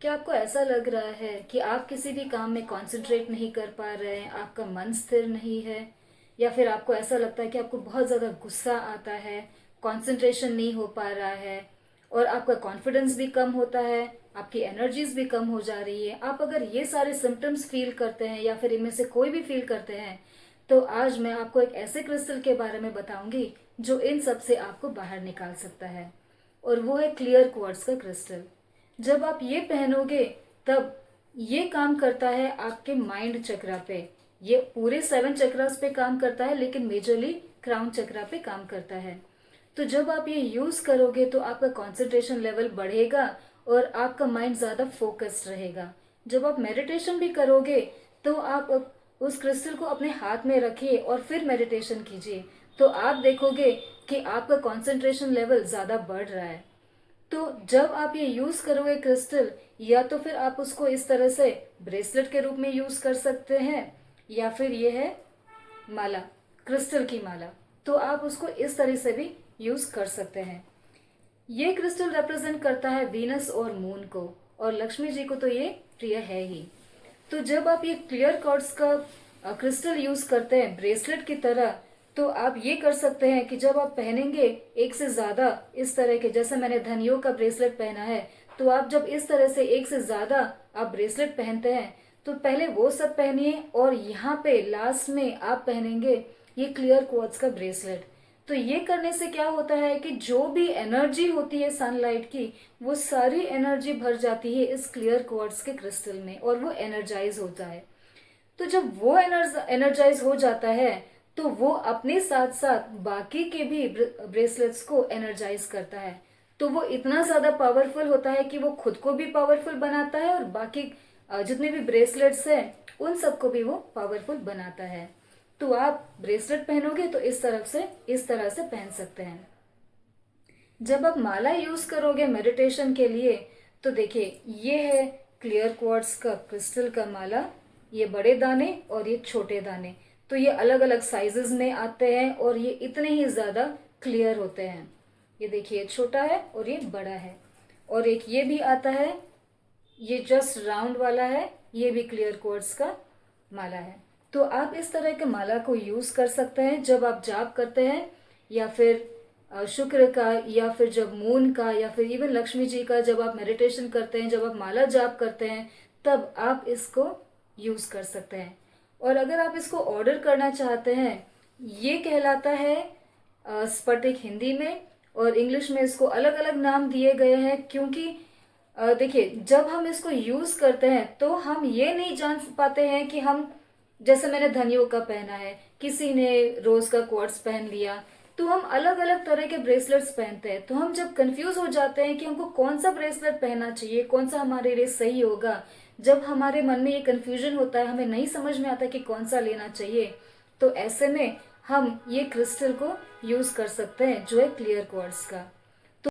क्या आपको ऐसा लग रहा है कि आप किसी भी काम में कंसंट्रेट नहीं कर पा रहे हैं, आपका मन स्थिर नहीं है, या फिर आपको ऐसा लगता है कि आपको बहुत ज़्यादा गुस्सा आता है, कंसंट्रेशन नहीं हो पा रहा है, और आपका कॉन्फिडेंस भी कम होता है, आपकी एनर्जीज भी कम हो जा रही है। आप अगर ये सारे सिम्टम्स फील करते हैं या फिर इनमें से कोई भी फील करते हैं, तो आज मैं आपको एक ऐसे क्रिस्टल के बारे में बताऊंगी जो इन सब से आपको बाहर निकाल सकता है, और वो है क्लियर क्वार्ट्ज का क्रिस्टल। जब आप ये पहनोगे तब ये काम करता है आपके माइंड चक्रा पे। ये पूरे 7 चक्रास पे काम करता है, लेकिन मेजरली क्राउन चक्रा पे काम करता है। तो जब आप ये यूज करोगे तो आपका कंसंट्रेशन लेवल बढ़ेगा और आपका माइंड ज्यादा फोकस्ड रहेगा। जब आप मेडिटेशन भी करोगे तो आप उस क्रिस्टल को अपने हाथ में रखिए और फिर मेडिटेशन कीजिए, तो आप देखोगे कि आपका कंसंट्रेशन लेवल ज्यादा बढ़ रहा है। तो जब आप ये यूज करोगे क्रिस्टल, या तो फिर आप उसको इस तरह से ब्रेसलेट के रूप में यूज कर सकते हैं, या फिर ये है माला, क्रिस्टल की माला, तो आप उसको इस तरह से भी यूज कर सकते हैं। ये क्रिस्टल रिप्रेजेंट करता है वीनस और मून को, और लक्ष्मी जी को तो ये प्रिय है ही। तो जब आप ये क्लियर क्वार्ट्ज का क्रिस्टल यूज करते हैं ब्रेसलेट की तरह, तो आप ये कर सकते हैं कि जब आप पहनेंगे एक से ज्यादा इस तरह के, जैसे मैंने धनियों का ब्रेसलेट पहना है, तो आप जब इस तरह से एक से ज्यादा आप ब्रेसलेट पहनते हैं, तो पहले वो सब पहनिए और यहाँ पे लास्ट में आप पहनेंगे ये क्लियर क्वार्ट्ज का ब्रेसलेट। तो ये करने से क्या होता है कि जो भी एनर्जी होती है सनलाइट की, वो सारी एनर्जी भर जाती है इस क्लियर क्वार्ट्ज के क्रिस्टल में, और वो एनर्जाइज होता है। तो जब वो एनर्जाइज हो जाता है, तो वो अपने साथ साथ बाकी के भी ब्रेसलेट्स को एनर्जाइज करता है। तो वो इतना ज्यादा पावरफुल होता है कि वो खुद को भी पावरफुल बनाता है, और बाकी जितने भी ब्रेसलेट्स हैं उन सबको भी वो पावरफुल बनाता है। तो आप ब्रेसलेट पहनोगे तो इस तरह से पहन सकते हैं। जब आप माला यूज करोगे मेडिटेशन के लिए, तो देखिए ये है क्लियर क्वार्ट्ज का क्रिस्टल का माला। ये बड़े दाने और ये छोटे दाने, तो ये अलग अलग साइजेस में आते हैं और ये इतने ही ज्यादा क्लियर होते हैं। ये देखिए छोटा है और ये बड़ा है, और एक ये भी आता है, ये जस्ट राउंड वाला है, ये भी क्लियर क्वार्ट्ज का माला है। तो आप इस तरह के माला को यूज कर सकते हैं जब आप जाप करते हैं, या फिर शुक्र का, या फिर जब मून का, या फिर इवन लक्ष्मी जी का जब आप मेडिटेशन करते हैं, जब आप माला जाप करते हैं, तब आप इसको यूज कर सकते हैं। और अगर आप इसको ऑर्डर करना चाहते हैं, ये कहलाता है स्फटिक हिंदी में, और इंग्लिश में इसको अलग अलग नाम दिए गए हैं, क्योंकि देखिए जब हम इसको यूज करते हैं तो हम ये नहीं जान पाते हैं कि हम, जैसे मैंने धनियों का पहना है, किसी ने रोज का क्वार्ट्स पहन लिया, तो हम अलग अलग तरह के ब्रेसलेट्स पहनते हैं। तो हम जब कंफ्यूज हो जाते हैं कि हमको कौन सा ब्रेसलेट पहनना चाहिए, कौन सा हमारे लिए सही होगा, जब हमारे मन में ये कंफ्यूजन होता है, हमें नहीं समझ में आता कि कौन सा लेना चाहिए, तो ऐसे में हम ये क्रिस्टल को यूज कर सकते हैं जो है क्लियर क्वार्ट्स का।